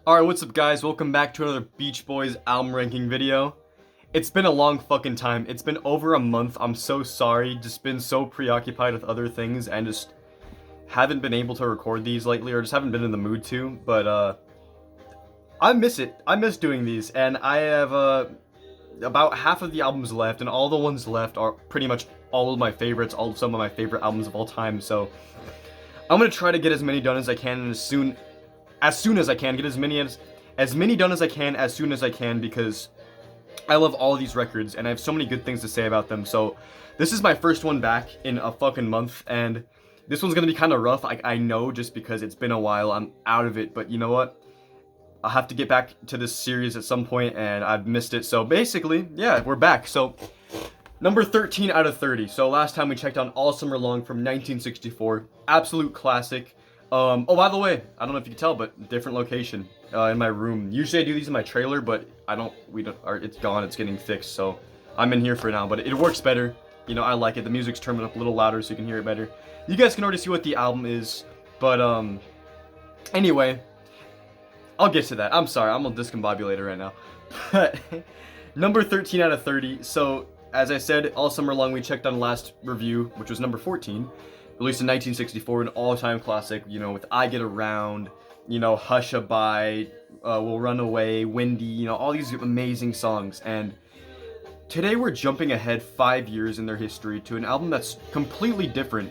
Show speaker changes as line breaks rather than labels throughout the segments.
Alright, what's up guys? Welcome back to another Beach Boys album ranking video. It's been a long fucking time. It's been over a month. I'm so sorry. Just been so preoccupied with other things and just haven't been able to record these lately or just haven't been in the mood to. But I miss it. I miss doing these and I have about half of the albums left, and all the ones left are pretty much all of my favorites, all of some of my favorite albums of all time. So I'm gonna try to get as many done as I can and as soon as I can, get as many done as I can as soon as I can, because I love all of these records and I have so many good things to say about them. So this is my first one back in a fucking month, and this one's gonna be kind of rough. I know, just because it's been a while. I'm out of it, but you know what? I'll have to get back to this series at some point, and I've missed it. So basically, yeah, we're back. So number 13 out of 30. So last time we checked on All Summer Long from 1964. Absolute classic. Oh, by the way, I don't know if you can tell, but different location in my room. Usually I do these in my trailer, but it's gone. It's getting fixed, so I'm in here for now. But it works better. You know, I like it. The music's turned up a little louder so you can hear it better. You guys can already see what the album is, but anyway, I'll get to that. I'm sorry, I'm discombobulated right now. But number 13 out of 30. So as I said, All Summer Long we checked on last review, which was number 14. Released in 1964, an all-time classic, you know, with I Get Around, you know, Hush-A-Bye, We'll Run Away, Windy, you know, all these amazing songs. And today we're jumping ahead 5 years in their history to an album that's completely different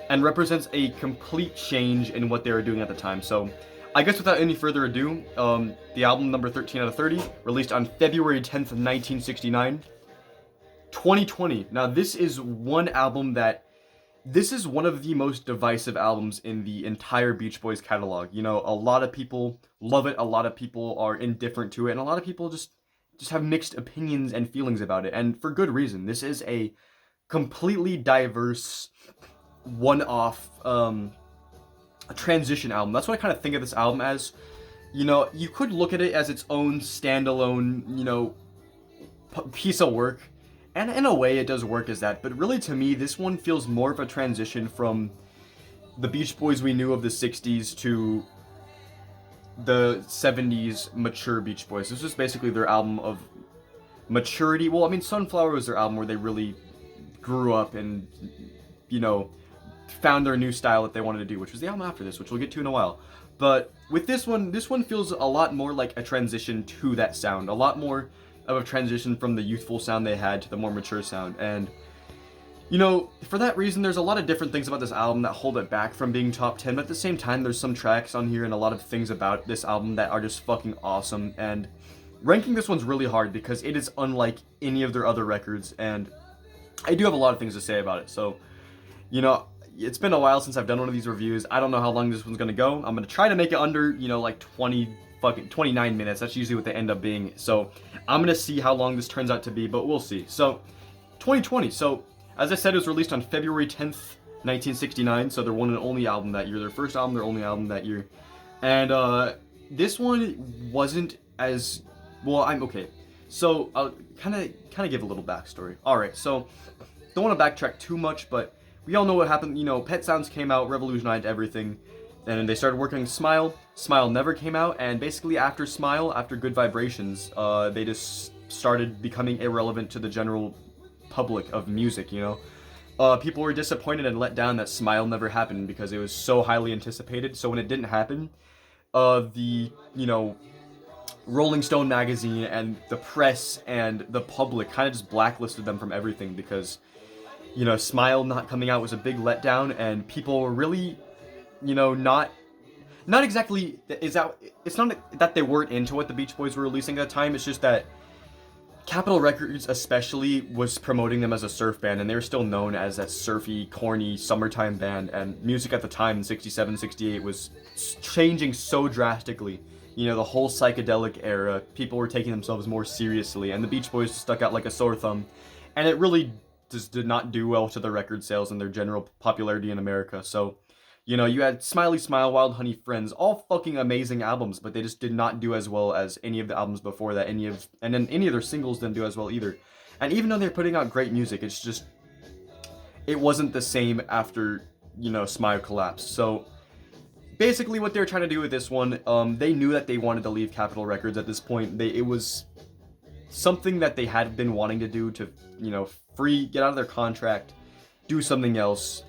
and represents a complete change in what they were doing at the time. So I guess without any further ado, the album number 13 out of 30, released on February 10th of 1969, 2020. Now this is one of the most divisive albums in the entire Beach Boys catalog. You know, a lot of people love it, a lot of people are indifferent to it, and a lot of people just have mixed opinions and feelings about it, and for good reason. This is a completely diverse, one-off, a transition album. That's what I kind of think of this album as. You know, you could look at it as its own standalone, you know, piece of work. And in a way, it does work as that, but really to me, this one feels more of a transition from the Beach Boys we knew of the 60s to the 70s mature Beach Boys. This is basically their album of maturity. Well, I mean, Sunflower was their album where they really grew up and, you know, found their new style that they wanted to do, which was the album after this, which we'll get to in a while. But with this one feels a lot more like a transition to that sound, a lot more of a transition from the youthful sound they had to the more mature sound. And you know, for that reason, there's a lot of different things about this album that hold it back from being top 10, but at the same time, there's some tracks on here and a lot of things about this album that are just fucking awesome. And ranking this one's really hard because it is unlike any of their other records, and I do have a lot of things to say about it. So, you know, it's been a while since I've done one of these reviews. I don't know how long this one's gonna go. I'm gonna try to make it under, you know, like 29 minutes. That's usually what they end up being. So I'm gonna see how long this turns out to be, but we'll see. So 2020. So as I said, it was released on February 10th, 1969. So their one and only album that year. Their first album, their only album that year. And this one wasn't as well. I'm okay. So I'll kind of give a little backstory. All right. So don't want to backtrack too much, but we all know what happened. You know, Pet Sounds came out, revolutionized everything. And they started working Smile. Smile never came out, and basically after Smile, after Good Vibrations, they just started becoming irrelevant to the general public of music, you know? People were disappointed and let down that Smile never happened because it was so highly anticipated. So when it didn't happen, you know, Rolling Stone magazine and the press and the public kind of just blacklisted them from everything because, you know, Smile not coming out was a big letdown, and people were really, you know, not exactly, it's not that they weren't into what the Beach Boys were releasing at the time, it's just that Capitol Records especially was promoting them as a surf band, and they were still known as that surfy, corny, summertime band, and music at the time in 67, 68 was changing so drastically. You know, the whole psychedelic era, people were taking themselves more seriously, and the Beach Boys stuck out like a sore thumb, and it really just did not do well to their record sales and their general popularity in America. So, you know, you had Smiley Smile, Wild Honey, Friends, all fucking amazing albums, but they just did not do as well as any of the albums before that. And then any of their singles didn't do as well either. And even though they're putting out great music, it's just, it wasn't the same after, you know, Smile collapsed. So basically what they were trying to do with this one, they knew that they wanted to leave Capitol Records at this point. It was something that they had been wanting to do to, get out of their contract, do something else,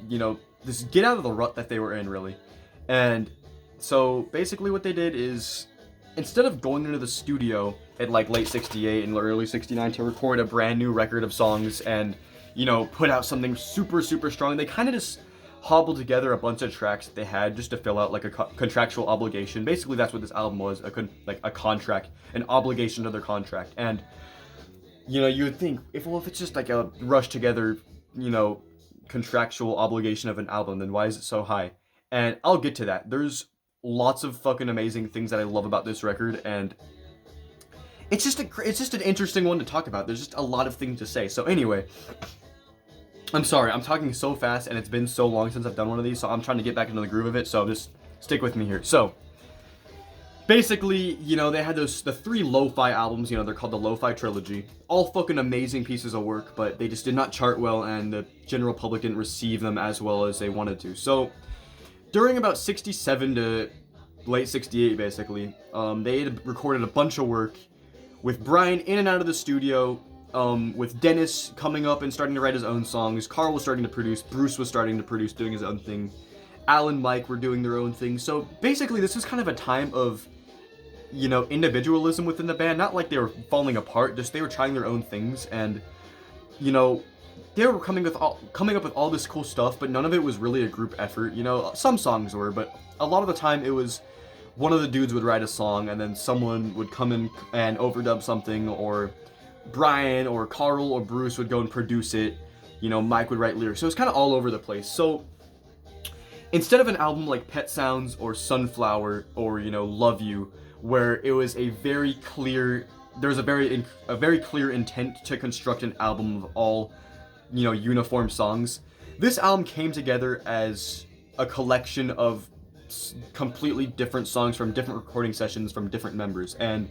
just get out of the rut that they were in, really. And so basically what they did is, instead of going into the studio at like late 68 and early 69 to record a brand new record of songs and, put out something super, super strong, they kind of just hobbled together a bunch of tracks that they had just to fill out like a contractual obligation. Basically, that's what this album was, a contract, an obligation to their contract. And, you would think, if it's just like a rush together, contractual obligation of an album, then why is it so high? And I'll get to that. There's lots of fucking amazing things that I love about this record, and it's just an interesting one to talk about. There's just a lot of things to say. So anyway, I'm sorry, I'm talking so fast, and it's been so long since I've done one of these, so I'm trying to get back into the groove of it, so just stick with me here. So, basically, they had the 3 lo-fi albums, they're called the Lo-Fi Trilogy. All fucking amazing pieces of work, but they just did not chart well, and the general public didn't receive them as well as they wanted to. So, during about 67 to late 68, basically, they had recorded a bunch of work with Brian in and out of the studio, with Dennis coming up and starting to write his own songs. Carl was starting to produce. Bruce was starting to produce, doing his own thing. Al and Mike were doing their own thing. So basically, this was kind of a time of, individualism within the band. Not like they were falling apart, just they were trying their own things. And, they were coming up with all this cool stuff, but none of it was really a group effort. Some songs were, but a lot of the time it was one of the dudes would write a song, and then someone would come in and overdub something, or Brian or Carl or Bruce would go and produce it. Mike would write lyrics. So it was kind of all over the place. So instead of an album like Pet Sounds or Sunflower or, Love You, where it was a very clear intent to construct an album of all, uniform songs, this album came together as a collection of completely different songs from different recording sessions from different members. And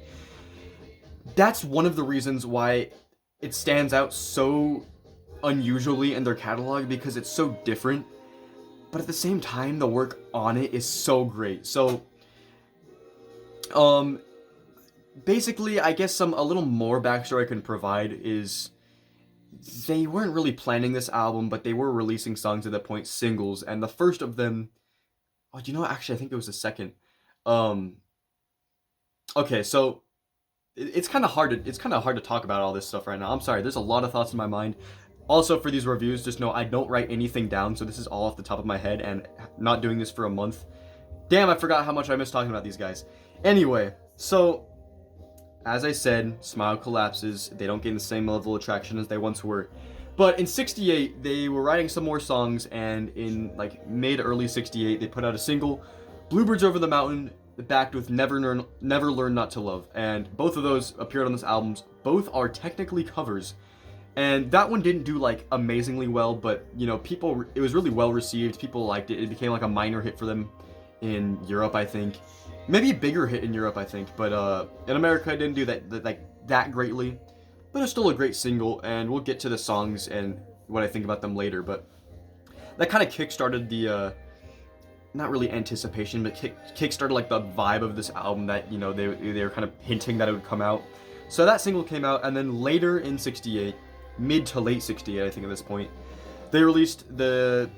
that's one of the reasons why it stands out so unusually in their catalog, because it's so different, but at the same time, the work on it is so great. So, basically, I guess a little more backstory I can provide is they weren't really planning this album, but they were releasing songs at that point, singles, and the first of them, actually, I think it was the second. Okay, so it's kind of hard to talk about all this stuff right now. I'm sorry, there's a lot of thoughts in my mind. Also, for these reviews, just know I don't write anything down, so this is all off the top of my head, and not doing this for a month. Damn, I forgot how much I miss talking about these guys. Anyway, so as I said, Smile collapses. They don't gain the same level of traction as they once were. But in 68, they were writing some more songs, and in like mid-early 68, they put out a single, Bluebirds Over the Mountain, backed with Never Learn Not to Love. And both of those appeared on this album. Both are technically covers. And that one didn't do like amazingly well, but it was really well received. People liked it. It became like a minor hit for them in Europe, I think. Maybe a bigger hit in Europe, I think. But in America, it didn't do that greatly. But it's still a great single, and we'll get to the songs and what I think about them later. But that kind of kickstarted the, not really anticipation, but kickstarted like the vibe of this album that, they were kind of hinting that it would come out. So that single came out, and then later in 68, mid to late 68, I think at this point, they released the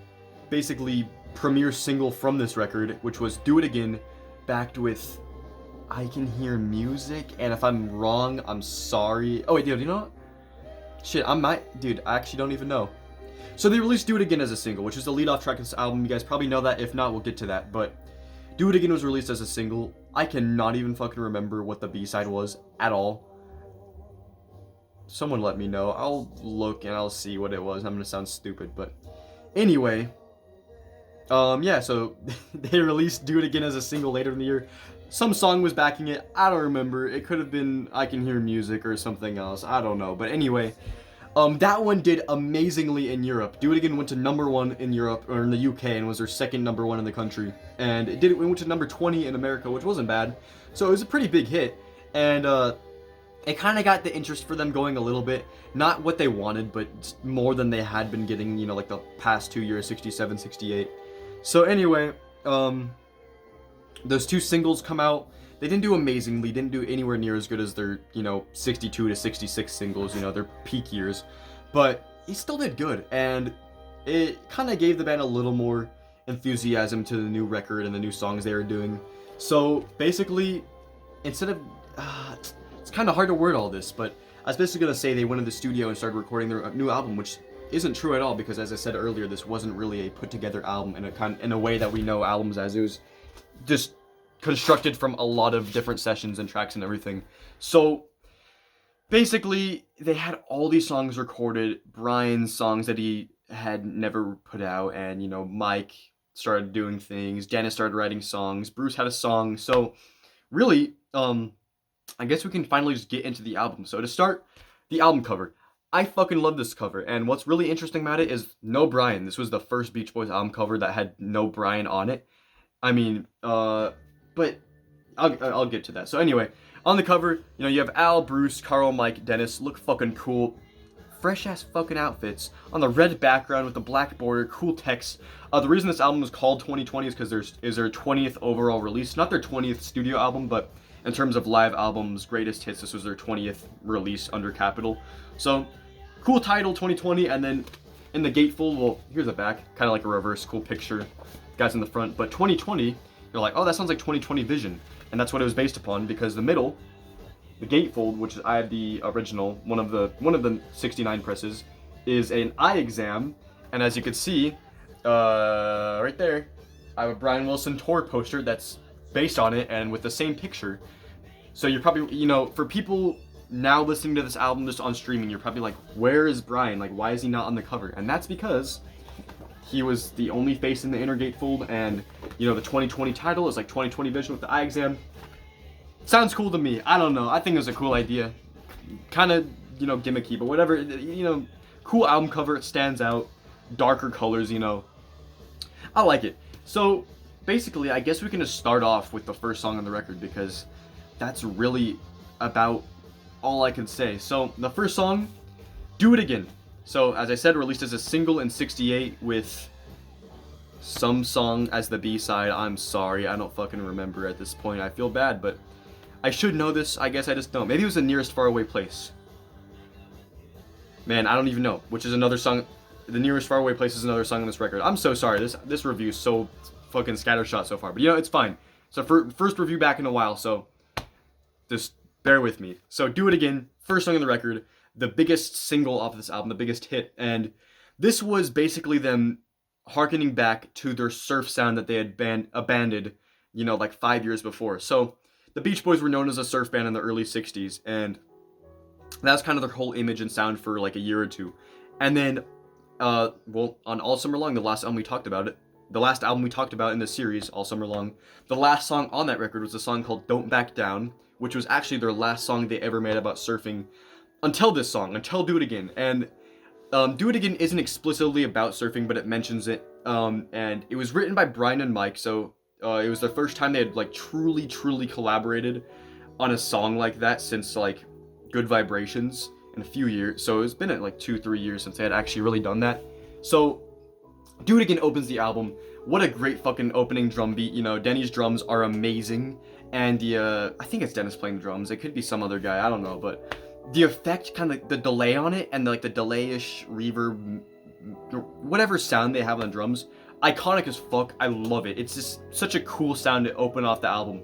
basically premiere single from this record, which was Do It Again, backed with I Can Hear Music. And if I'm wrong, I'm sorry. Oh wait, dude, you know what? Shit, I actually don't even know. So they released Do It Again as a single, which is the lead-off track of this album. You guys probably know that. If not, we'll get to that. But Do It Again was released as a single. I cannot even fucking remember what the B-side was at all. Someone let me know. I'll look and I'll see what it was. I'm gonna sound stupid, but anyway. Yeah, so they released Do It Again as a single later in the year. Some song was backing it. I don't remember. It could have been I Can Hear Music or something else. I don't know. But anyway, that one did amazingly in Europe. Do It Again went to #1 in Europe, or in the UK, and was their second #1 in the country. And it went to number 20 in America, which wasn't bad. So it was a pretty big hit. And it kind of got the interest for them going a little bit. Not what they wanted, but more than they had been getting, like the past 2 years, 67, 68. So anyway, Those two singles come out. They didn't do amazingly, didn't do anywhere near as good as their, 62 to 66 singles, their peak years. But he still did good, and it kind of gave the band a little more enthusiasm to the new record and the new songs they were doing. So basically, instead of, it's kind of hard to word all this, but I was basically gonna say they went in the studio and started recording their new album, which isn't true at all, because as I said earlier, this wasn't really a put together album in a way that we know albums as. It was just constructed from a lot of different sessions and tracks and everything. So basically, they had all these songs recorded, Brian's songs that he had never put out, and Mike started doing things, Dennis started writing songs, Bruce had a song. So really, I guess we can finally just get into the album. So to start, the album cover. I fucking love this cover, and what's really interesting about it is no Brian. This was the first Beach Boys album cover that had no Brian on it. I mean, but I'll get to that. So anyway, on the cover, you have Al, Bruce, Carl, Mike, Dennis, look fucking cool. Fresh ass fucking outfits on the red background with the black border, cool text. The reason this album is called 2020 is because is their 20th overall release, not their 20th studio album, but in terms of live albums, greatest hits, this was their 20th release under Capitol. So cool title, 2020, and then in the gatefold, well, here's the back, kind of like a reverse, cool picture, guys in the front, but 2020, you're like, oh, that sounds like 2020 Vision, and that's what it was based upon, because the middle, the gatefold, which I have the original, one of the 69 presses, is an eye exam, and as you can see, right there, I have a Brian Wilson tour poster that's based on it and with the same picture. So you're probably, for people now listening to this album just on streaming, you're probably like, where is Brian? Like, why is he not on the cover? And that's because he was the only face in the inner gatefold, and the 2020 title is like 2020 Vision with the eye exam. Sounds cool to me. I don't know. I think it was a cool idea. Kind of, gimmicky, but whatever. Cool album cover. It stands out. Darker colors, I like it. So basically, I guess we can just start off with the first song on the record, because that's really about all I can say. So the first song, Do It Again. So as I said, released as a single in 68 with some song as the B-side. I'm sorry, I don't fucking remember at this point. I feel bad, but I should know this. I guess I just don't. Maybe it was The Nearest Faraway Place. Man, I don't even know, which is another song. The Nearest Faraway Place is another song on this record. I'm so sorry. This review is so fucking scattershot so far, but it's fine. So first review back in a while, so just bear with me. So Do It Again, first song on the record, the biggest single off of this album, the biggest hit, and this was basically them harkening back to their surf sound that they had abandoned, like 5 years before. So the Beach Boys were known as a surf band in the early 60s, and that's kind of their whole image and sound for like a year or two. And then, on All Summer Long, the last album we talked about in this series, All Summer Long, the last song on that record was a song called Don't Back Down, which was actually their last song they ever made about surfing until this song, until Do It Again. And Do It Again isn't explicitly about surfing, but it mentions it. And it was written by Brian and Mike, so it was the first time they had like truly collaborated on a song like that since like Good Vibrations in a few years. So it's been at like 2-3 years since they had actually really done that. So Do It Again opens the album. What a great fucking opening drum beat. Denny's drums are amazing, and I think it's Dennis playing the drums. It could be some other guy, I don't know, but the effect, kind of the delay on it, and like the delay-ish reverb, whatever sound they have on the drums, iconic as fuck. I love it. It's just such a cool sound to open off the album,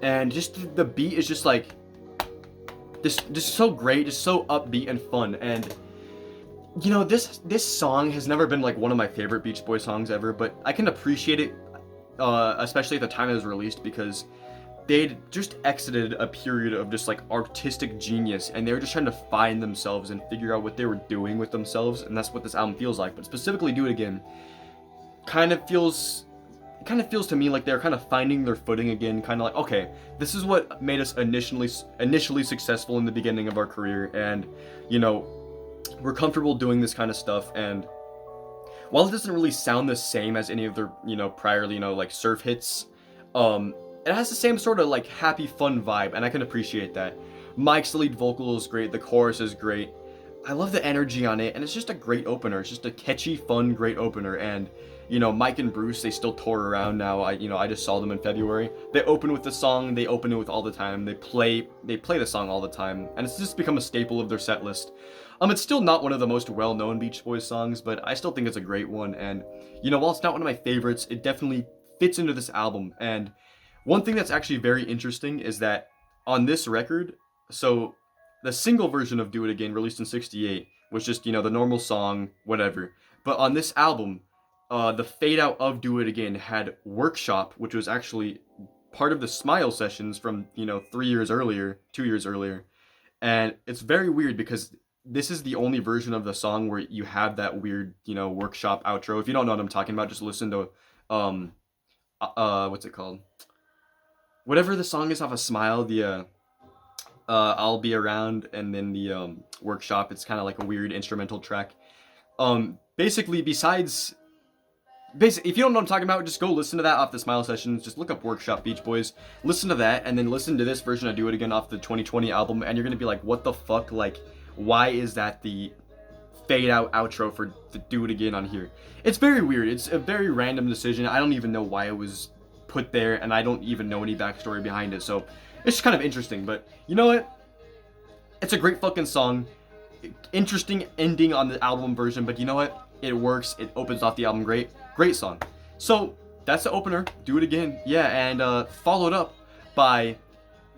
and just the beat is just like just so great, just so upbeat and fun. And this song has never been like one of my favorite Beach Boys songs ever, but I can appreciate it, especially at the time it was released, because they'd just exited a period of just like artistic genius, and they were just trying to find themselves and figure out what they were doing with themselves, and that's what this album feels like. But specifically Do It Again kind of feels to me like they're kind of finding their footing again, kind of like, okay, this is what made us initially successful in the beginning of our career, and we're comfortable doing this kind of stuff. And while it doesn't really sound the same as any of their prior like surf hits, it has the same sort of like happy fun vibe, and I can appreciate that. Mike's lead vocal is great, the chorus is great, I love the energy on it, and it's just a great opener. It's just a catchy, fun, great opener. And Mike and Bruce, they still tour around now. I just saw them in February. They open with the song. They open it with All the Time. They play the song all the time, and it's just become a staple of their set list. It's still not one of the most well-known Beach Boys songs, but I still think it's a great one. And while it's not one of my favorites, it definitely fits into this album. And one thing that's actually very interesting is that on this record, so the single version of Do It Again, released in '68, was just the normal song, whatever. But on this album, the fade out of Do It Again had Workshop, which was actually part of the Smile sessions from 2 years earlier. And it's very weird because this is the only version of the song where you have that weird Workshop outro. If you don't know what I'm talking about, just listen to what's it called, whatever the song is off of Smile, the I'll Be Around, and then the Workshop. It's kind of like a weird instrumental track. Basically, if you don't know what I'm talking about, just go listen to that off the Smile sessions. Just look up Workshop Beach Boys, listen to that, and then listen to this version of Do It Again off the 2020 album, and you're gonna be like, what the fuck? Like, why is that the fade out outro for the Do It Again on here? It's very weird. It's a very random decision. I don't even know why it was put there, and I don't even know any backstory behind it, so it's just kind of interesting. But you know what? It's a great fucking song. Interesting ending on the album version, but you know what? It works. It opens off the album great. Great song. So that's the opener. Do It Again. Yeah, and followed up by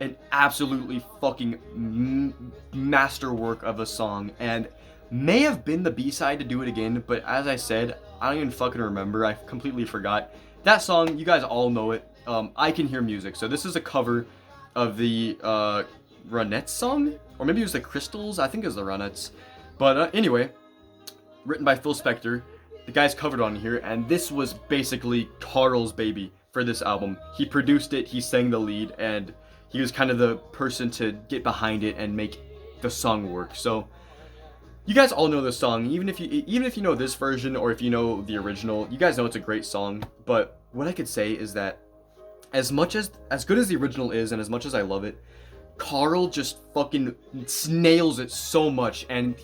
an absolutely fucking masterwork of a song, and may have been the B-side to Do It Again, but as I said, I don't even fucking remember. I completely forgot. That song, you guys all know it. I Can Hear Music. So this is a cover of the Ronettes song, or maybe it was the Crystals. I think it was the Ronettes. But anyway, written by Phil Spector. The guy's covered on here, and this was basically Carl's baby for this album. He produced it, he sang the lead, and he was kind of the person to get behind it and make the song work. So you guys all know this song, even if you know this version or if you know the original, you guys know it's a great song. But what I could say is that as good as the original is, and as much as I love it, Carl just fucking nails it so much, and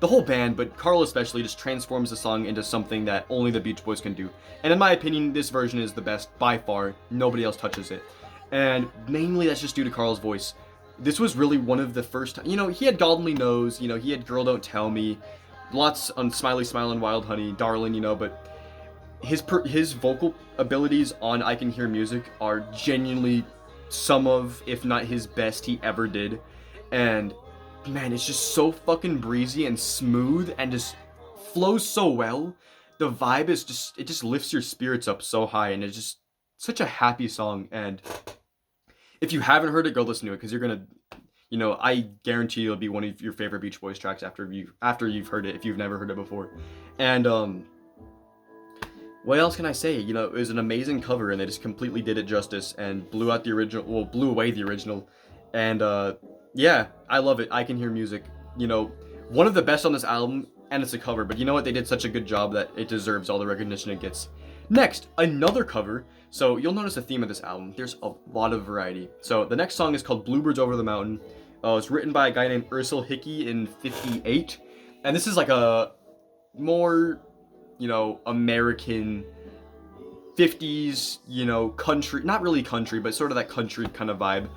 the whole band, but Carl especially, just transforms the song into something that only the Beach Boys can do. And in my opinion, this version is the best by far. Nobody else touches it. And mainly that's just due to Carl's voice. This was really one of the first, he had God Only Knows, he had Girl Don't Tell Me, lots on Smiley Smile and Wild Honey, Darling, but his vocal abilities on I Can Hear Music are genuinely some of, if not his best he ever did. And man, it's just so fucking breezy and smooth and just flows so well. The vibe is it just lifts your spirits up so high, and it's just such a happy song. And if you haven't heard it, go listen to it, because you're gonna, I guarantee it'll be one of your favorite Beach Boys tracks after you've heard it, if you've never heard it before. And what else can I say? It was an amazing cover, and they just completely did it justice and blew away the original. And yeah, I love it. I Can Hear Music. One of the best on this album, and it's a cover, but you know what? They did such a good job that it deserves all the recognition it gets. Next, another cover. So you'll notice the theme of this album. There's a lot of variety. So the next song is called Bluebirds Over the Mountain. It's written by a guy named Ursel Hickey in '58. And this is like a more, American 50s, country, not really country, but sort of that country kind of vibe.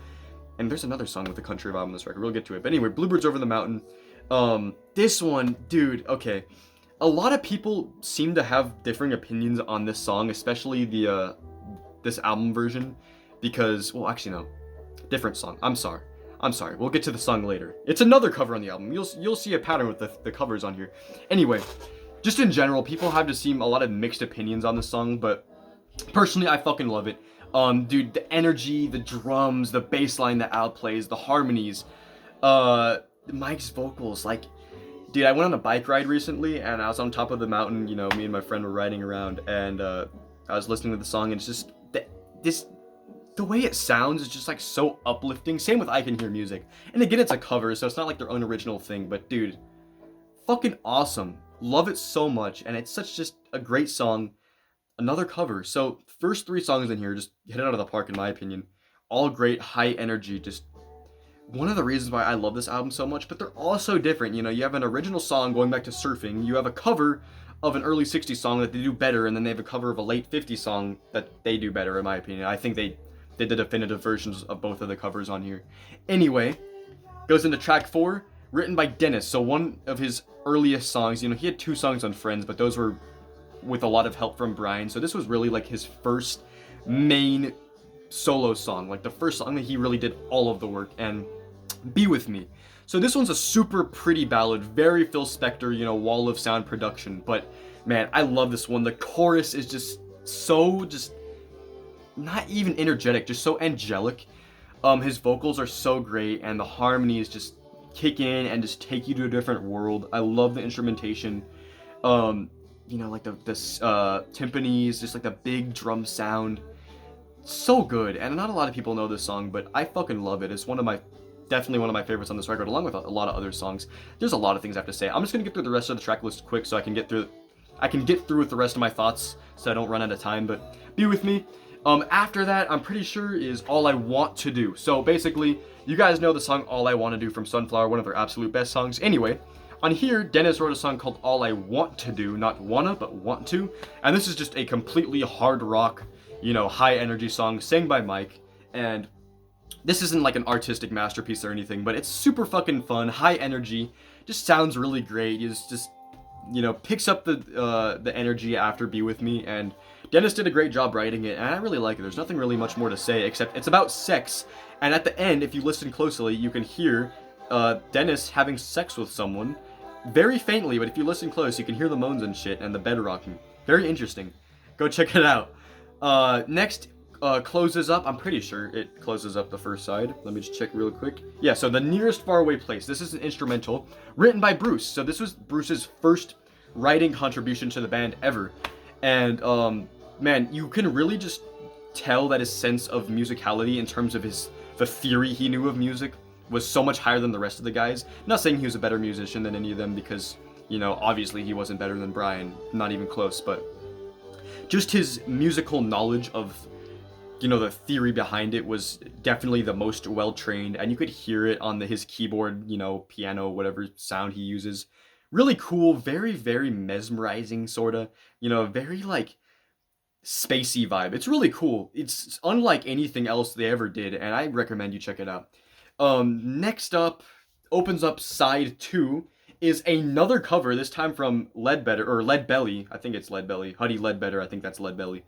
And there's another song with a country vibe on this record. We'll get to it. But anyway, Bluebirds Over the Mountain. This one, dude, okay. A lot of people seem to have differing opinions on this song, especially this album version, because, well, actually no, different song. I'm sorry. We'll get to the song later. It's another cover on the album. You'll see a pattern with the covers on here. Anyway, just in general, people have just seen a lot of mixed opinions on this song, but personally, I fucking love it. Dude, the energy, the drums, the bass line that Al plays, the harmonies, Mike's vocals, like, dude, I went on a bike ride recently, and I was on top of the mountain, me and my friend were riding around, and I was listening to the song, and it's just, the way it sounds is just, like, so uplifting. Same with I Can Hear Music. And again, it's a cover, so it's not like their own original thing, but dude, fucking awesome. Love it so much, and it's just a great song. Another cover. So first 3 songs in here just hit it out of the park, in my opinion. All great, high energy. Just one of the reasons why I love this album so much. But they're all so different. You have an original song going back to surfing. You have a cover of an early 60s song that they do better, and then they have a cover of a late 50s song that they do better, in my opinion. I think they did the definitive versions of both of the covers on here. Anyway, goes into track 4, written by Dennis. So one of his earliest songs, you know, he had 2 songs on Friends, but those were with a lot of help from Brian. So this was really like his first main solo song, like the first song that he really did all of the work, and Be With Me. So this one's a super pretty ballad, very Phil Spector, you know, wall of sound production, but man, I love this one. The chorus is just so, just not even energetic, just so angelic. His vocals are so great, and the harmonies just kick in and just take you to a different world. I love the instrumentation. You know, like the timpanis, just like the big drum sound. So good, and not a lot of people know this song, but I fucking love it. It's definitely one of my favorites on this record, along with a lot of other songs. There's a lot of things I have to say. I'm just gonna get through the rest of the track list quick so I can get through with the rest of my thoughts so I don't run out of time. But Be With Me. After that, I'm pretty sure is All I Want to Do. So basically, you guys know the song All I Want to Do from Sunflower, one of their absolute best songs. Anyway, on here, Dennis wrote a song called All I Want to Do, not wanna, but want to. And this is just a completely hard rock, you know, high energy song sang by Mike. And this isn't like an artistic masterpiece or anything, but it's super fucking fun, high energy, just sounds really great. It's just, you know, picks up the energy after Be With Me, and Dennis did a great job writing it, and I really like it. There's nothing really much more to say, except it's about sex, and at the end, if you listen closely, you can hear Dennis having sex with someone, very faintly, but if you listen close, you can hear the moans and shit, and the bed rocking. Very interesting. Go check it out. Next, closes up, I'm pretty sure it closes up the first side. Let me just check real quick. Yeah, so The Nearest Faraway Place. This is an instrumental written by Bruce. So this was Bruce's first writing contribution to the band ever. And, man, you can really just tell that his sense of musicality in terms of the theory he knew of music was so much higher than the rest of the guys. Not saying he was a better musician than any of them, because, you know, obviously he wasn't better than Brian. Not even close, but just his musical knowledge of, you know, the theory behind it was definitely the most well-trained, and you could hear it on his keyboard, you know, piano, whatever sound he uses. Really cool, very, very mesmerizing, sorta. You know, very, like, spacey vibe. It's really cool. It's unlike anything else they ever did, and I recommend you check it out. Next up, opens up side 2, is another cover, this time from Leadbelly. I think it's Leadbelly. Huddy Ledbetter, I think that's Leadbelly.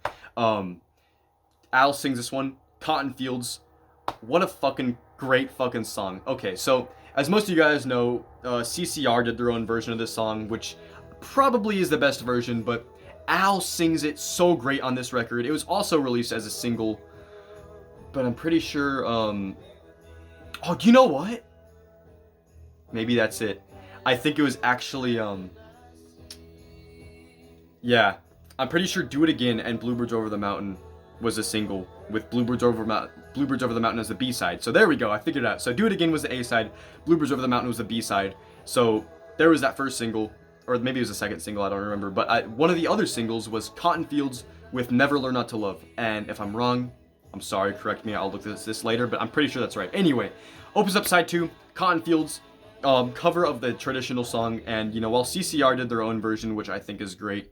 Al sings this one, Cotton Fields. What a fucking great fucking song. Okay, so as most of you guys know, CCR did their own version of this song, which probably is the best version, but Al sings it so great on this record. It was also released as a single, but I'm pretty sure, oh, do you know what? Maybe that's it. I think it was actually, yeah, I'm pretty sure Do It Again and Bluebirds Over the Mountain was a single, with Bluebirds Over the Mountain as the B-side. So there we go, I figured it out. So Do It Again was the A-side, Bluebirds Over the Mountain was the B-side. So there was that first single, or maybe it was the second single, I don't remember. But one of the other singles was Cotton Fields with Never Learn Not to Love. And if I'm wrong, I'm sorry, correct me, I'll look at this later, but I'm pretty sure that's right. Anyway, opens up side 2, Cotton Fields, cover of the traditional song. And, you know, while CCR did their own version, which I think is great,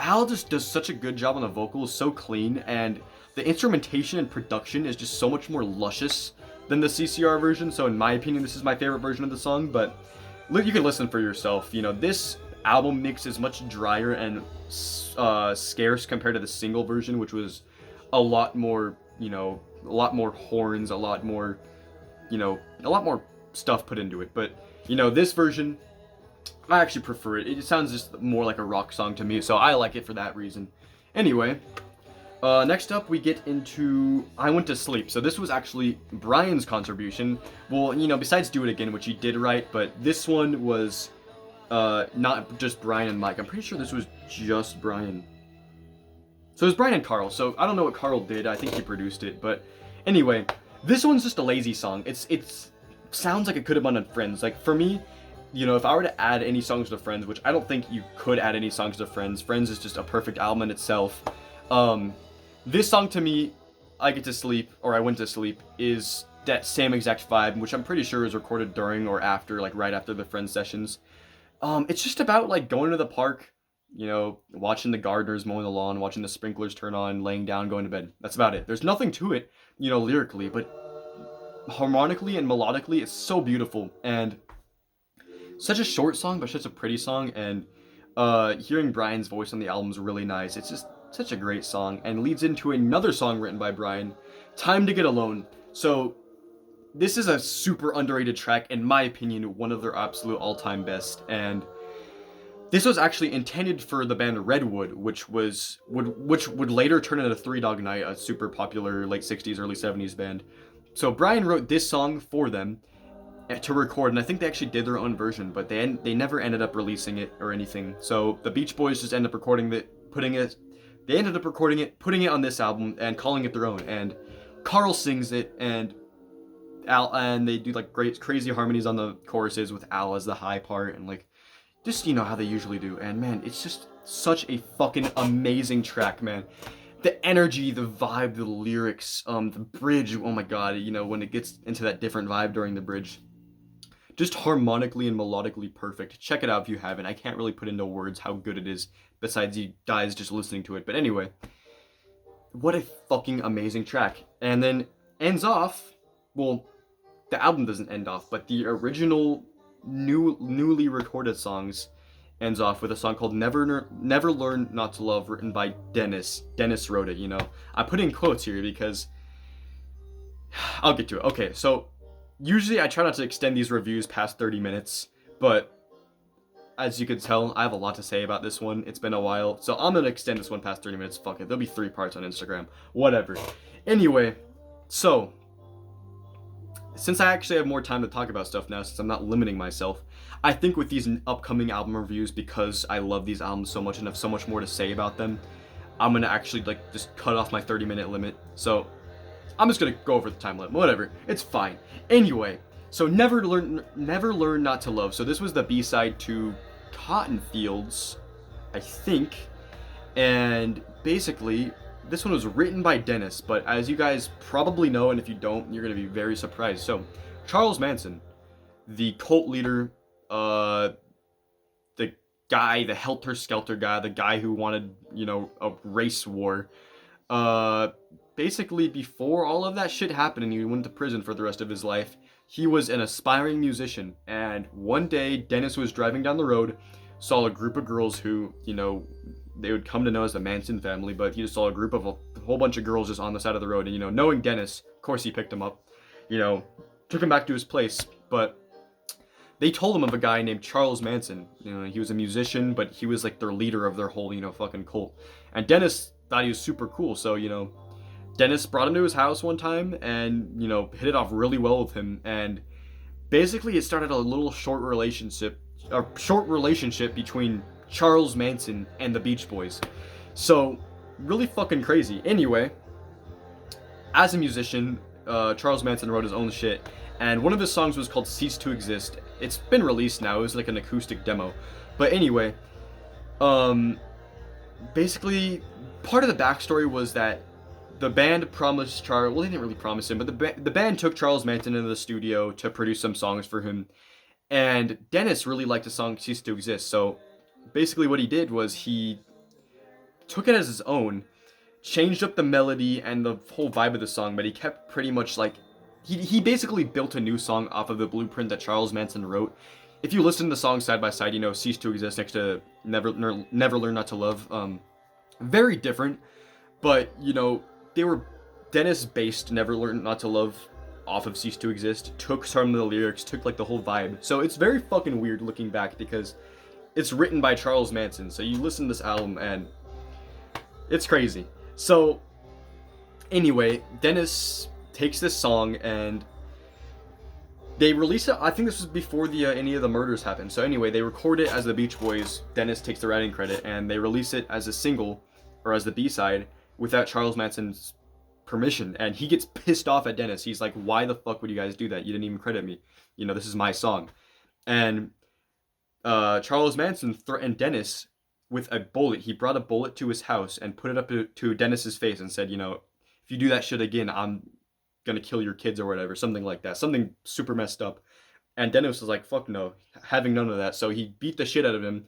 Al just does such a good job on the vocals, so clean, and the instrumentation and production is just so much more luscious than the CCR version. So in my opinion, this is my favorite version of the song, but you can listen for yourself. You know, this album mix is much drier and scarce compared to the single version, which was a lot more, you know, a lot more horns, a lot more, you know, a lot more stuff put into it. But, you know, this version, I actually prefer it. It sounds just more like a rock song to me, so I like it for that reason. Anyway, next up we get into I Went to Sleep. So this was actually Brian's contribution. Well, you know, besides Do It Again, which he did write, but this one was not just Brian and Mike. I'm pretty sure this was just Brian. So it was Brian and Carl. So I don't know what Carl did. I think he produced it. But anyway, this one's just a lazy song. It's sounds like it could have been on Friends. Like, for me, you know, if I were to add any songs to Friends, which I don't think you could add any songs to Friends. Friends is just a perfect album in itself. This song to me, I Get to Sleep, or I Went to Sleep, is that same exact vibe, which I'm pretty sure is recorded during or after, like right after the Friends sessions. It's just about like going to the park, watching the gardeners mowing the lawn, watching the sprinklers turn on, laying down, going to bed. That's about it. There's nothing to it, lyrically, but harmonically and melodically, it's so beautiful. And such a short song, but such a pretty song. And hearing Brian's voice on the album is really nice. It's just such a great song, and leads into another song written by Brian, "Time to Get Alone." So this is a super underrated track, in my opinion, one of their absolute all-time best. And this was actually intended for the band Redwood, which would later turn into Three Dog Night, a super popular late '60s, early '70s band. So Brian wrote this song for them to record, and I think they actually did their own version, but they never ended up releasing it or anything. So the Beach Boys just ended up recording it, they ended up recording it, putting it on this album, and calling it their own. And Carl sings it, and they do like great crazy harmonies on the choruses with Al as the high part, and like just how they usually do. And man, it's just such a fucking amazing track, man. The energy, the vibe, the lyrics, the bridge, oh my god, when it gets into that different vibe during the bridge, just harmonically and melodically perfect. Check it out if you haven't. I can't really put into words how good it is, besides you guys just listening to it. But anyway, what a fucking amazing track. And then ends off, well, the album doesn't end off, but the original newly recorded songs ends off with a song called Never Learn Not to Love, written by Dennis. Dennis wrote it, I put in quotes here because I'll get to it. Okay, so usually I try not to extend these reviews past 30 minutes, but as you can tell, I have a lot to say about this one. It's been a while, so I'm gonna extend this one past 30 minutes. Fuck it, there'll be 3 parts on Instagram. Whatever. Anyway, so since I actually have more time to talk about stuff now, since I'm not limiting myself, I think with these upcoming album reviews, because I love these albums so much and have so much more to say about them, I'm gonna actually just cut off my 30-minute limit. So I'm just gonna go over the time limit. Whatever, it's fine. Anyway, so Never Learn Not to Love. So this was the B-side to Cotton Fields, I think, and basically this one was written by Dennis, but as you guys probably know, and if you don't, you're gonna be very surprised. So Charles Manson, the cult leader, the guy, the helter-skelter guy, the guy who wanted, a race war, basically before all of that shit happened and he went to prison for the rest of his life, he was an aspiring musician. And one day Dennis was driving down the road, saw a group of girls who, they would come to know as the Manson family, but he just saw a group of a whole bunch of girls just on the side of the road. And, knowing Dennis, of course he picked him up, took him back to his place. But they told him of a guy named Charles Manson. He was a musician, but he was like their leader of their whole, fucking cult. And Dennis thought he was super cool. So, Dennis brought him to his house one time and, hit it off really well with him. And basically it started a short relationship between Charles Manson and the Beach Boys. So, really fucking crazy. Anyway, as a musician, Charles Manson wrote his own shit, and one of his songs was called Cease to Exist. It's been released now. It was like an acoustic demo. But anyway, basically, part of the backstory was that the band promised Charles, well, they didn't really promise him, but the band took Charles Manson into the studio to produce some songs for him. And Dennis really liked the song Cease to Exist, so basically what he did was he took it as his own, changed up the melody and the whole vibe of the song, but he kept pretty much like, he basically built a new song off of the blueprint that Charles Manson wrote. If you listen to the songs side by side, Cease to Exist next to Never Learn Not to Love, very different, but, they were, Dennis based Never Learn Not to Love off of Cease to Exist, took some of the lyrics, took like the whole vibe. So it's very fucking weird looking back because it's written by Charles Manson. So you listen to this album and it's crazy. So anyway, Dennis takes this song and they release it. I think this was before any of the murders happened. So anyway, they record it as the Beach Boys. Dennis takes the writing credit and they release it as a single or as the B-side without Charles Manson's permission, and he gets pissed off at Dennis. He's like, why the fuck would you guys do that? You didn't even credit me. This is my song. And Charles Manson threatened Dennis with a bullet. He brought a bullet to his house and put it up to Dennis's face and said, if you do that shit again, I'm gonna kill your kids or whatever. Something like that. Something super messed up. And Dennis was like, fuck no, having none of that. So he beat the shit out of him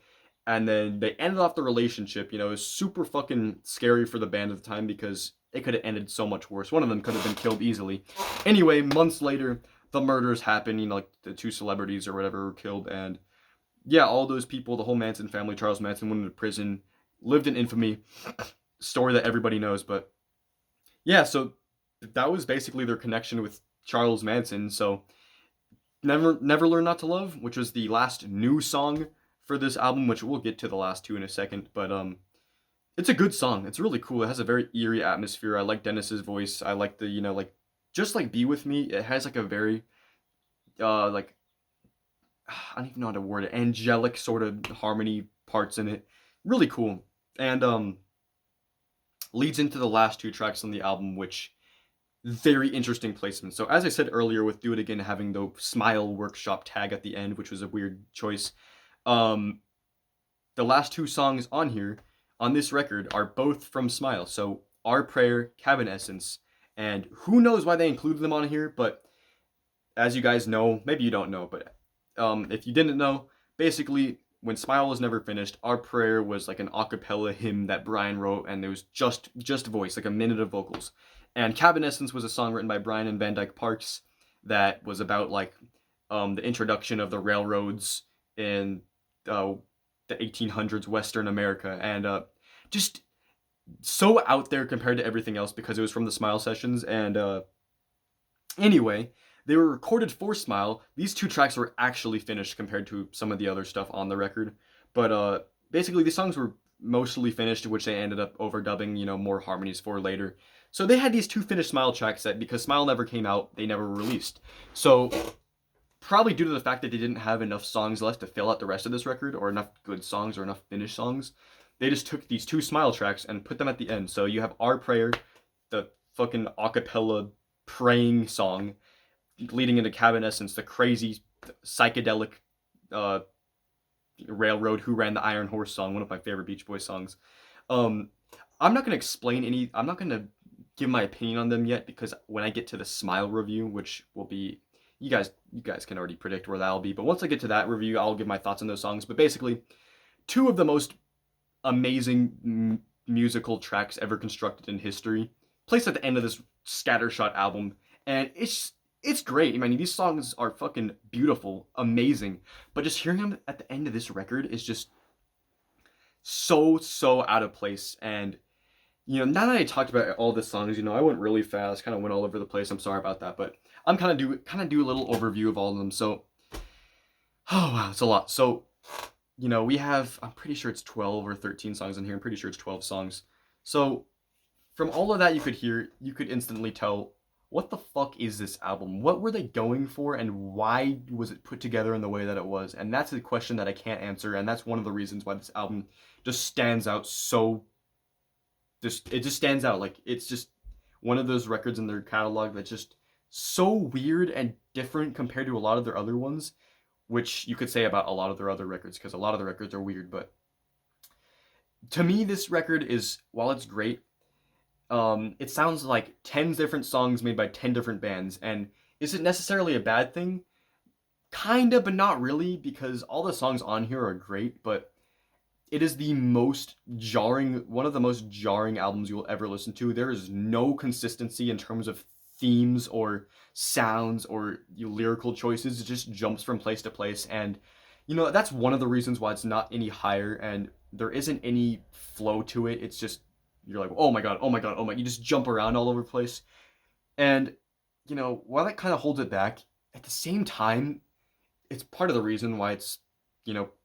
and then they ended off the relationship. It was super fucking scary for the band at the time because it could have ended so much worse. One of them could have been killed easily. Anyway, months later, the murders happened. Like the two celebrities or whatever were killed, and yeah, all those people, the whole Manson family, Charles Manson went into prison, lived in infamy. Story that everybody knows, but yeah, so that was basically their connection with Charles Manson. So Never Learn Not to Love, which was the last new song for this album, which we'll get to the last two in a second, but it's a good song. It's really cool. It has a very eerie atmosphere. I like Dennis's voice. I like the, like just like Be With Me, it has like a very like I don't even know how to word it, angelic sort of harmony parts in it. Really cool. And leads into the last two tracks on the album, which very interesting placement. So as I said earlier, with Do It Again having the Smile Workshop tag at the end, which was a weird choice, um, the last two songs on here, on this record, are both from Smile. So Our Prayer, Cabin Essence, and who knows why they included them on here, but as you guys know, maybe you don't know, but if you didn't know, basically, when Smile was never finished, Our Prayer was like an a cappella hymn that Brian wrote, and there was just voice, like a minute of vocals. And Cabin Essence was a song written by Brian and Van Dyke Parks that was about like the introduction of the railroads in the 1800s Western America, and just so out there compared to everything else because it was from the Smile sessions. And anyway, they were recorded for Smile. These two tracks were actually finished compared to some of the other stuff on the record. But basically, these songs were mostly finished, which they ended up overdubbing, more harmonies for later. So they had these two finished Smile tracks that, because Smile never came out, they never released. So probably due to the fact that they didn't have enough songs left to fill out the rest of this record, or enough good songs, or enough finished songs, they just took these two Smile tracks and put them at the end. So you have Our Prayer, the fucking acapella praying song, leading into Cabin Essence, the crazy psychedelic uh, railroad Who Ran the Iron Horse song, one of my favorite Beach Boys songs. Um, I'm not gonna explain any. I'm not gonna give my opinion on them yet, because when I get to the Smile review, which will be, you guys can already predict where that'll be. But once I get to that review, I'll give my thoughts on those songs. But basically, two of the most amazing musical tracks ever constructed in history, placed at the end of this scattershot album, and it's great. I mean, these songs are fucking beautiful, amazing, but just hearing them at the end of this record is just so out of place. And now that I talked about all the songs, I went really fast, kind of went all over the place. I'm sorry about that, but I'm kind of do a little overview of all of them. So, oh wow, it's a lot. So, we have, I'm pretty sure it's 12 or 13 songs in here. I'm pretty sure it's 12 songs. So, from all of that you could instantly tell, what the fuck is this album? What were they going for, and why was it put together in the way that it was? And that's a question that I can't answer, and that's one of the reasons why this album just stands out so. It just stands out. Like, it's just one of those records in their catalog that's just so weird and different compared to a lot of their other ones, which you could say about a lot of their other records, because a lot of the records are weird. But to me, this record is, while it's great, it sounds like 10 different songs made by 10 different bands. And is it necessarily a bad thing? Kinda, but not really, because all the songs on here are great, but it is one of the most jarring albums you will ever listen to. There is no consistency in terms of themes or sounds or lyrical choices. It just jumps from place to place, and that's one of the reasons why it's not any higher, and there isn't any flow to it. It's just, you're like, oh my god, oh my god, oh my, you just jump around all over the place. And while that kind of holds it back, at the same time, it's part of the reason why it's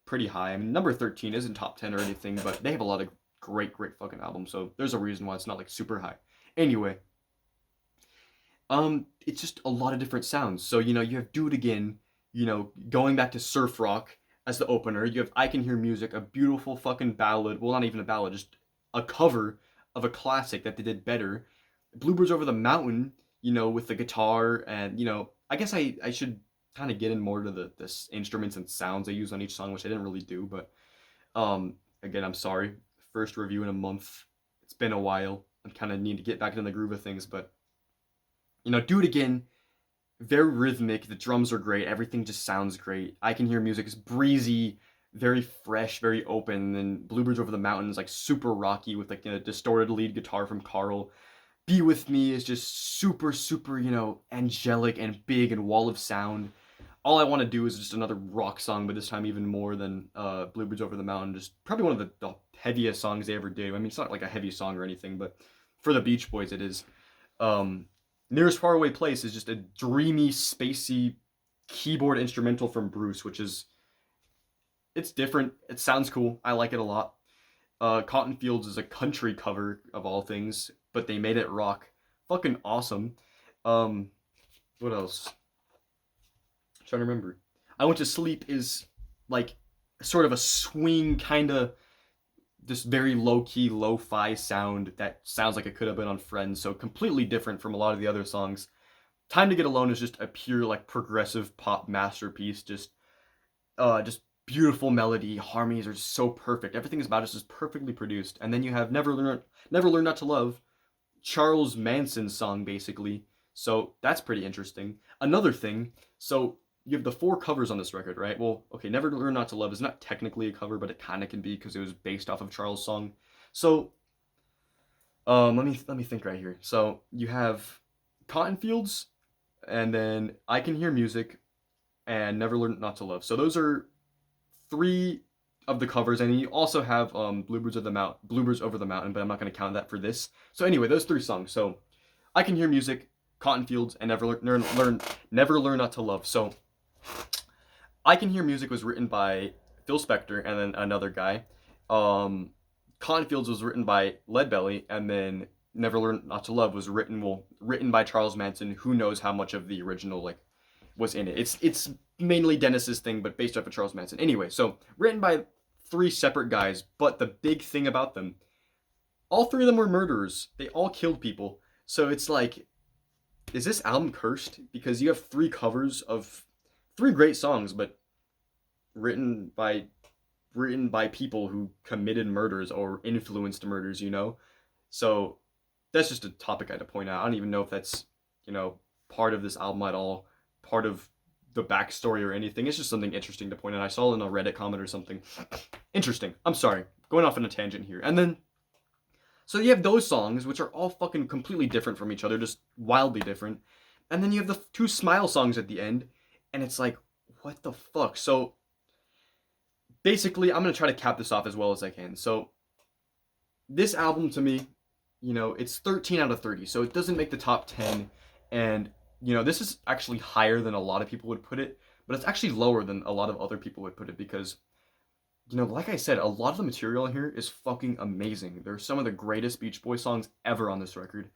pretty high. I mean, number 13 isn't top 10 or anything, but they have a lot of great fucking albums, so there's a reason why it's not like super high. Anyway, it's just a lot of different sounds. So you have Do It Again, going back to surf rock as the opener. You have I Can Hear Music, a beautiful fucking ballad. Well, not even a ballad, just a cover of a classic that they did better. Bluebirds Over the Mountain, with the guitar, and I guess I should kind of get in more to the instruments and sounds they use on each song, which I didn't really do. But again, I'm sorry. First review in a month. It's been a while. I kind of need to get back into the groove of things, but Do It Again, very rhythmic. The drums are great. Everything just sounds great. I Can Hear Music is breezy, very fresh, very open. And then Bluebirds Over the Mountain is like super rocky with like a distorted lead guitar from Carl. Be With Me is just super, super, angelic and big and wall of sound. All I want to do is just another rock song, but this time even more than Bluebirds Over the Mountain. Just probably one of the heaviest songs they ever did. I mean, it's not like a heavy song or anything, but for the Beach Boys, it is. Um, Nearest Faraway Place is just a dreamy, spacey keyboard instrumental from Bruce, which is it's different. It sounds cool. I like it a lot. Cotton Fields is a country cover of all things, but they made it rock. Fucking awesome. Um, what else? I'm trying to remember. I Went to Sleep is like sort of a swing kind of this very low key, lo fi sound that sounds like it could have been on Friends, so completely different from a lot of the other songs. Time to Get Alone is just a pure like progressive pop masterpiece. Just beautiful melody, harmonies are just so perfect. Everything about it is just perfectly produced. And then you have Never Learn Not to Love, Charles Manson's song basically. So that's pretty interesting. Another thing, so you have the four covers on this record, right? Well, okay, Never Learn Not to Love is not technically a cover, but it kind of can be because it was based off of Charles' song. So, let me think right here. So you have Cotton Fields, and then I Can Hear Music, and Never Learn Not to Love. So those are three of the covers, and you also have Bluebirds Over the Mountain, but I'm not going to count that for this. So anyway, those three songs. So I Can Hear Music, Cotton Fields, and Never Learn Not to Love. So I Can Hear Music was written by Phil Spector and then another guy. Cotton Fields was written by Leadbelly, and then Never Learn Not to Love was written by Charles Manson. Who knows how much of the original like was in it? It's mainly Dennis's thing, but based off of Charles Manson. Anyway, so written by three separate guys, but the big thing about them, all three of them were murderers. They all killed people. So it's like, is this album cursed? Because you have three covers of three great songs, but written by people who committed murders or influenced murders, So that's just a topic I had to point out. I don't even know if that's, part of this album at all, part of the backstory or anything. It's just something interesting to point out. I saw it in a Reddit comment or something. Interesting. I'm sorry. Going off on a tangent here. And then, so you have those songs, which are all fucking completely different from each other, just wildly different. And then you have the two Smile songs at the end, and it's like, what the fuck? So, basically, I'm going to try to cap this off as well as I can. So, this album to me, it's 13 out of 30, so it doesn't make the top 10, and, this is actually higher than a lot of people would put it, but it's actually lower than a lot of other people would put it because, like I said, a lot of the material here is fucking amazing. There are some of the greatest Beach Boys songs ever on this record,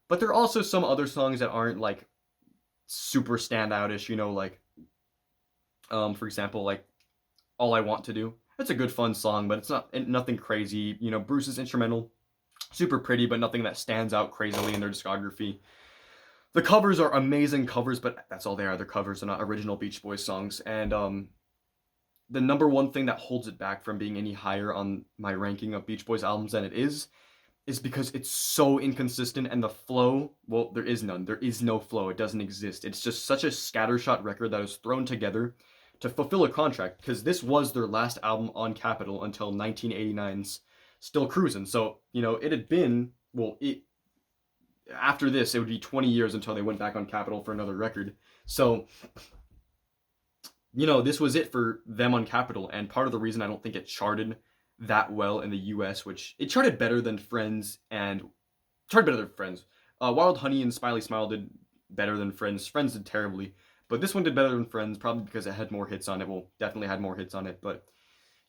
but there are also some other songs that aren't, like, super standoutish, like, for example, like, All I Want to Do. It's a good fun song, but it's nothing crazy. Bruce's instrumental, super pretty, but nothing that stands out crazily in their discography. The covers are amazing covers, but that's all they are. They're covers, they're not original Beach Boys songs. And the number one thing that holds it back from being any higher on my ranking of Beach Boys albums than it is because it's so inconsistent and the flow, well, there is none. There is no flow. It doesn't exist. It's just such a scattershot record that was thrown together to fulfill a contract, because this was their last album on Capitol until 1989's Still Cruisin'. So, it had been, after this, it would be 20 years until they went back on Capitol for another record. So, this was it for them on Capitol, and part of the reason I don't think it charted that well in the US, which it charted better than Friends. Wild Honey and Smiley Smile did better than Friends. Friends did terribly. But this one did better than Friends, probably because it had more hits on it. Well, definitely had more hits on it. But,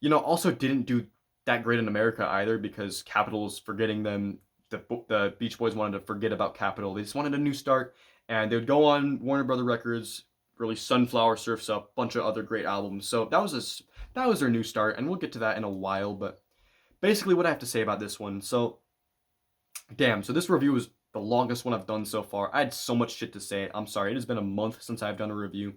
also didn't do that great in America either, because Capitol was forgetting them. The Beach Boys wanted to forget about Capitol. They just wanted a new start. And they would go on Warner Brother Records, release Sunflower, Surf's Up, bunch of other great albums. So that was their new start. And we'll get to that in a while. But basically what I have to say about this one. So, damn. So this review was the longest one I've done so far. I had so much shit to say. I'm sorry. It has been a month since I've done a review.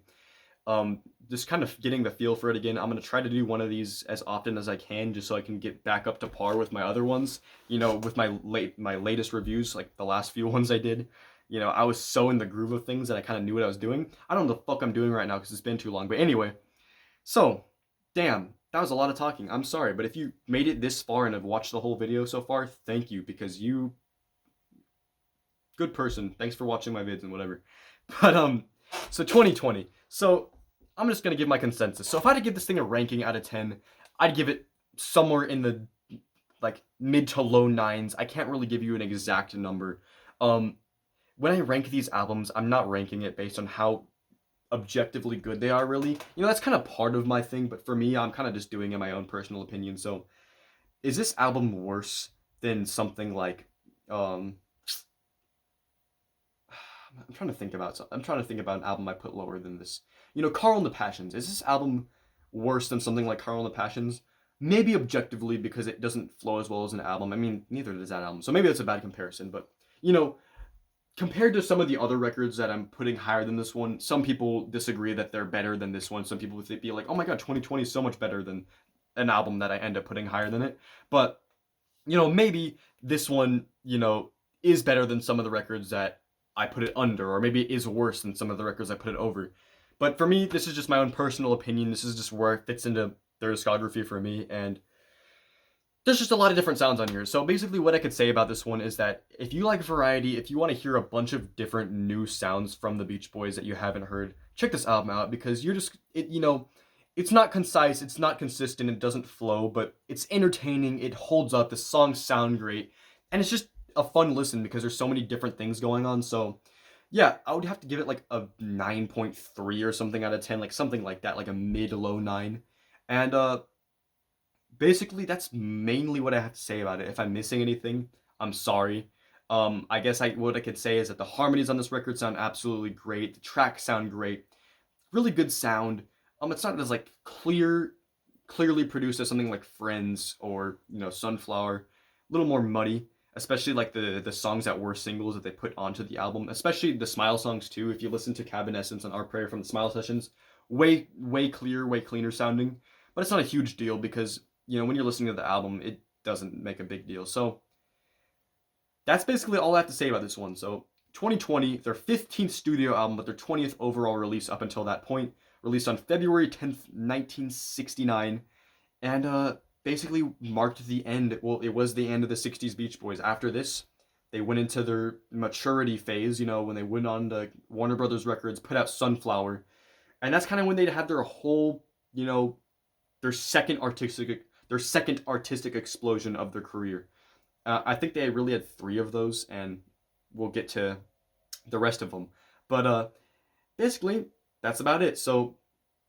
Just kind of getting the feel for it again. I'm going to try to do one of these as often as I can, just so I can get back up to par with my other ones, with my latest reviews, like the last few ones I did. I was so in the groove of things that I kind of knew what I was doing. I don't know what the fuck I'm doing right now because it's been too long. But anyway, so, damn. That was a lot of talking. I'm sorry, but if you made it this far and have watched the whole video so far, thank you, because you good person. Thanks for watching my vids and whatever. But so 2020. So I'm just gonna give my consensus. So if I had to give this thing a ranking out of 10, I'd give it somewhere in the like mid to low nines. I can't really give you an exact number. Um, when I rank these albums, I'm not ranking it based on how objectively good they are, really. You know, that's kind of part of my thing, but for me, I'm kind of just doing it in my own personal opinion. So, is this album worse than something like um I'm trying to think about an album I put lower than this. You know, Carl and the Passions. Is this album worse than something like Carl and the Passions? Maybe objectively because it doesn't flow as well as an album. I mean, neither does that album. So maybe that's a bad comparison, but you know, compared to some of the other records that I'm putting higher than this one, some people disagree that they're better than this one. Some people would be like, "Oh my god, 2020 is so much better than an album that I end up putting higher than it." But you know, maybe this one, you know, is better than some of the records that I put it under, or maybe it is worse than some of the records I put it over. But for me, this is just my own personal opinion. This is just where it fits into their discography for me, and there's just a lot of different sounds on here. So basically what I could say about this one is that if you like variety, if you want to hear a bunch of different new sounds from the Beach Boys that you haven't heard, check this album out because you're just you know, it's not concise, it's not consistent, it doesn't flow, but it's entertaining, it holds up, the songs sound great, and it's just a fun listen because there's so many different things going on. So yeah, I would have to give it like a 9.3 or something out of 10, like something like that, like a mid low 9. And basically that's mainly what I have to say about it. If I'm missing anything, I'm sorry. I guess what I could say is that the harmonies on this record sound absolutely great. The tracks sound great. Really good sound. It's not as like clearly produced as something like Friends or you know Sunflower. A little more muddy, especially like the songs that were singles that they put onto the album. Especially the Smile songs too. If you listen to Cabin Essence and Our Prayer from the Smile sessions, way clearer, way cleaner sounding. But it's not a huge deal because you know, when you're listening to the album, it doesn't make a big deal. So that's basically all I have to say about this one. So 2020, their 15th studio album, but their 20th overall release up until that point, released on February 10th, 1969, and basically marked the end. Well, it was the end of the 60s Beach Boys. After this, they went into their maturity phase, you know, when they went on to Warner Brothers Records, put out Sunflower, and that's kind of when they had their whole, you know, their second artistic explosion of their career. I think they really had 3 of those, and we'll get to the rest of them. But basically, that's about it. So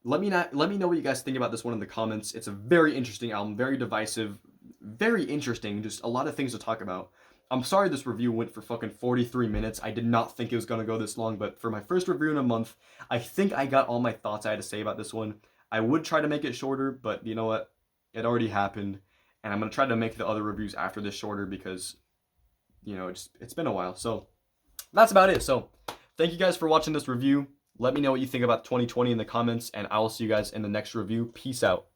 let me know what you guys think about this one in the comments. It's a very interesting album, very divisive, very interesting. Just a lot of things to talk about. I'm sorry this review went for fucking 43 minutes. I did not think it was gonna go this long, but for my first review in a month, I think I got all my thoughts I had to say about this one. I would try to make it shorter, but you know what? It already happened, and I'm gonna try to make the other reviews after this shorter because, you know, it's been a while. So that's about it. So thank you guys for watching this review. Let me know what you think about 2020 in the comments, and I will see you guys in the next review. Peace out.